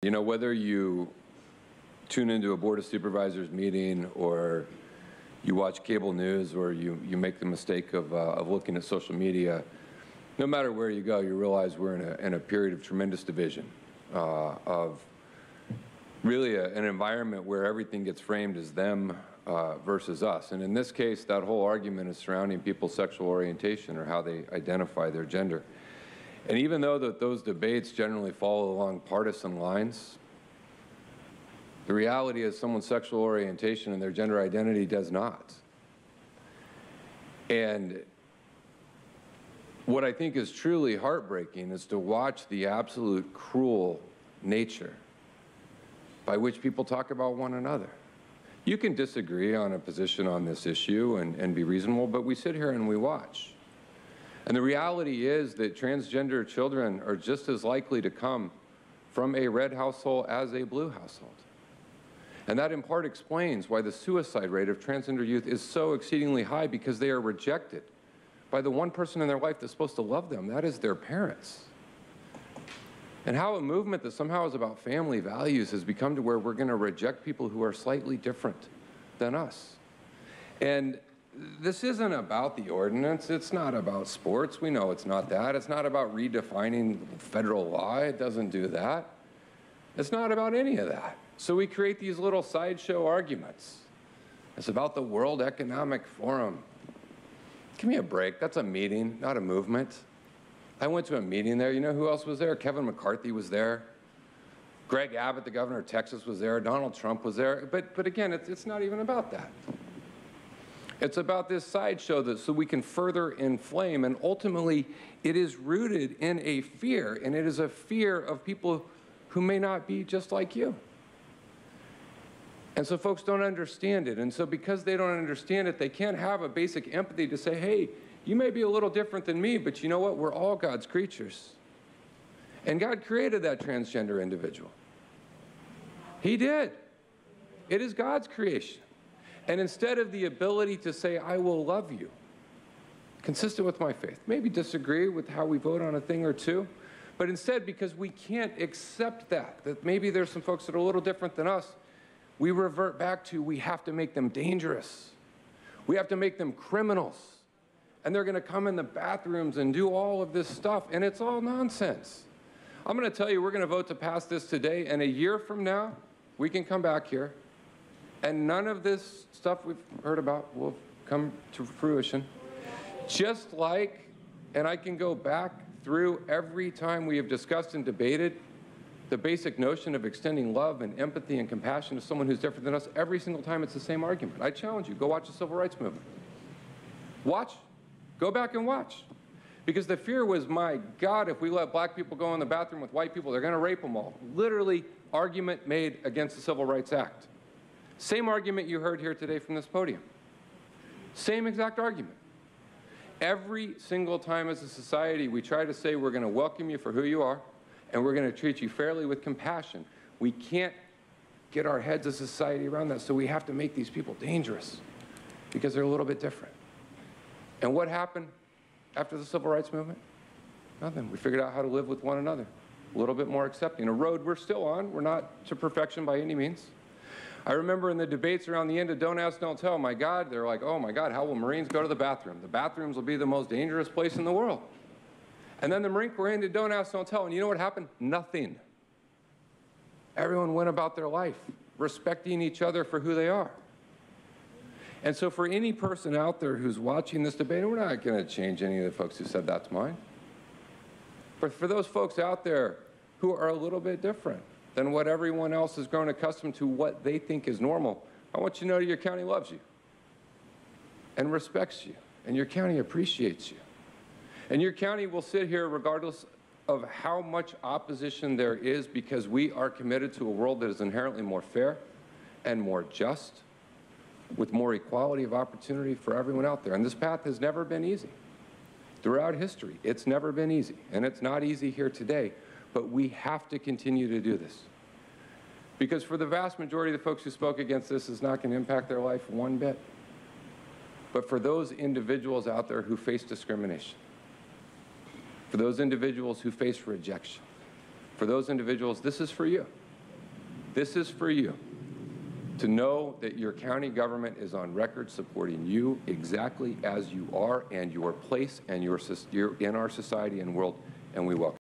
You know, whether you tune into a Board of Supervisors meeting or you watch cable news or you make the mistake of looking at social media, no matter where you go, you realize we're in a period of tremendous division, of really an environment where everything gets framed as them versus us. And in this case, that whole argument is surrounding people's sexual orientation or how they identify their gender. And even though those debates generally follow along partisan lines, the reality is someone's sexual orientation and their gender identity does not. And what I think is truly heartbreaking is to watch the absolute cruel nature by which people talk about one another. You can disagree on a position on this issue and be reasonable, but we sit here and we watch. And the reality is that transgender children are just as likely to come from a red household as a blue household. And that in part explains why the suicide rate of transgender youth is so exceedingly high, because they are rejected by the one person in their life that's supposed to love them. That is their parents. And how a movement that somehow is about family values has become to where we're going to reject people who are slightly different than us. And this isn't about the ordinance. It's not about sports. We know it's not that. It's not about redefining federal law. It doesn't do that. It's not about any of that. So we create these little sideshow arguments. It's about the World Economic Forum. Give me a break. That's a meeting, not a movement. I went to a meeting there. You know who else was there? Kevin McCarthy was there. Greg Abbott, the governor of Texas, was there. Donald Trump was there. But again, it's not even about that. It's about this sideshow so we can further inflame, and ultimately it is rooted in a fear, and it is a fear of people who may not be just like you. And so folks don't understand it, and so because they don't understand it, they can't have a basic empathy to say, hey, you may be a little different than me, but you know what? We're all God's creatures. And God created that transgender individual. He did. It is God's creation. And instead of the ability to say, I will love you, consistent with my faith, maybe disagree with how we vote on a thing or two, but instead, because we can't accept that maybe there's some folks that are a little different than us, we revert back to we have to make them dangerous. We have to make them criminals. And they're going to come in the bathrooms and do all of this stuff, and it's all nonsense. I'm going to tell you, we're going to vote to pass this today, and a year from now, we can come back here, and none of this stuff we've heard about will come to fruition. Just like, and I can go back through every time we have discussed and debated the basic notion of extending love and empathy and compassion to someone who's different than us, every single time it's the same argument. I challenge you, go watch the Civil Rights Movement. Watch. Go back and watch. Because the fear was, my God, if we let black people go in the bathroom with white people, they're going to rape them all. Literally, argument made against the Civil Rights Act. Same argument you heard here today from this podium. Same exact argument. Every single time as a society we try to say we're going to welcome you for who you are and we're going to treat you fairly with compassion, we can't get our heads as a society around that, so we have to make these people dangerous because they're a little bit different. And what happened after the Civil Rights Movement? Nothing. We figured out how to live with one another, a little bit more accepting. A road we're still on. We're not to perfection by any means. I remember in the debates around the end of Don't Ask, Don't Tell, my God, they're like, oh my God, how will Marines go to the bathroom? The bathrooms will be the most dangerous place in the world. And then the Marine Corps ended Don't Ask, Don't Tell, and you know what happened? Nothing. Everyone went about their life, respecting each other for who they are. And so for any person out there who's watching this debate, and we're not going to change any of the folks who said that's mine, but for those folks out there who are a little bit different than what everyone else has grown accustomed to, what they think is normal, I want you to know your county loves you and respects you, and your county appreciates you. And your county will sit here regardless of how much opposition there is, because we are committed to a world that is inherently more fair and more just, with more equality of opportunity for everyone out there. And this path has never been easy. Throughout history, it's never been easy, and it's not easy here today. But we have to continue to do this. Because for the vast majority of the folks who spoke against this, it's not going to impact their life one bit. But for those individuals out there who face discrimination, for those individuals who face rejection, for those individuals, this is for you. This is for you, to know that your county government is on record supporting you exactly as you are and your place and you're in our society and world, and we welcome